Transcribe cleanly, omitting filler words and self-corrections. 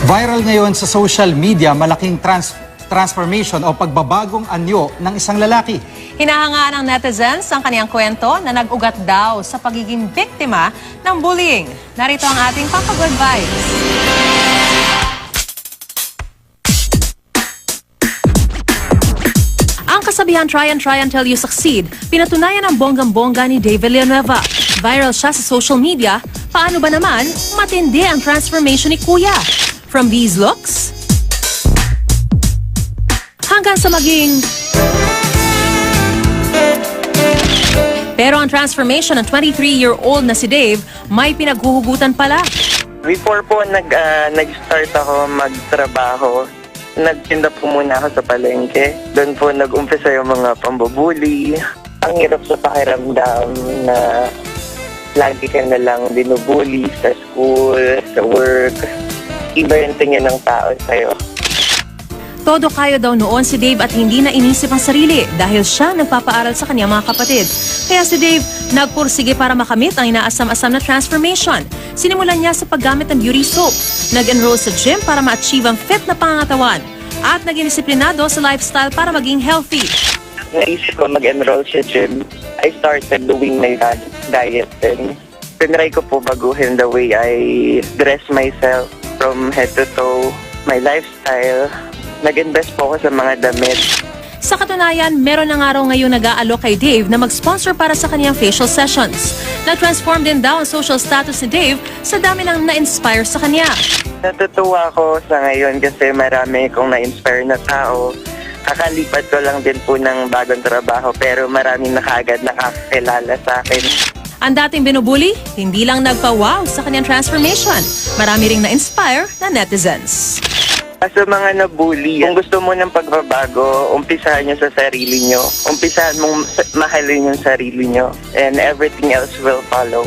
Viral ngayon sa social media, malaking transformation o pagbabagong anyo ng isang lalaki. Hinahangaan ng netizens ang kaniyang kwento na nag-ugat daw sa pagiging biktima ng bullying. Narito ang ating Papa-Good Vibes. Ang kasabihan try until you succeed, pinatunayan ng bonggang-bongga ni Dave Villanueva. Viral siya sa social media. Paano ba naman matindi ang transformation ni Kuya? From these looks hanggang sa maging... Pero ang transformation ng 23-year-old na si Dave may pinaghuhugutan pala. Before po nag-start ako magtrabaho, nagtinda po muna ako sa palengke. Doon po nag-umpisa yung mga pambubuli. Ang hirap sa pakiramdam na lagi ka na lang binubuli sa school, sa work. Iba yung tingin ng tao sa'yo. Todo kayo daw noon si Dave at hindi na inisip ang sarili dahil siya nagpapaaral sa kanyang mga kapatid. Kaya si Dave nagpursige para makamit ang inaasam-asam na transformation. Sinimulan niya sa paggamit ng beauty soap. Nag-enroll sa gym para ma-achieve ang fit na pangangatawan. At naging disiplinado sa lifestyle para maging healthy. Naisip ko mag-enroll sa gym. I started doing my diet then. Tinry ko po baguhin the way I dress myself from head to toe, my lifestyle. Nag-invest po ako sa mga damit. Sa katunayan, meron na nga raw ngayon nag-aalok kay Dave na mag-sponsor para sa kaniyang facial sessions. Nag-transform din daw ang social status ni Dave sa dami ng na-inspire sa kanya. Natutuwa ako sa ngayon kasi marami kong na-inspire na tao. Kakalipat ko lang din po ng bagong trabaho pero maraming na kaagad nakakilala sa akin. Ang dating binubuli, hindi lang nagpa-wow sa kanyang transformation. Marami ring na-inspire na netizens. Sa mga nabully, kung gusto mo ng pagbabago, umpisahan nyo sa sarili nyo. Umpisahan mong mahalin yung sarili nyo and everything else will follow.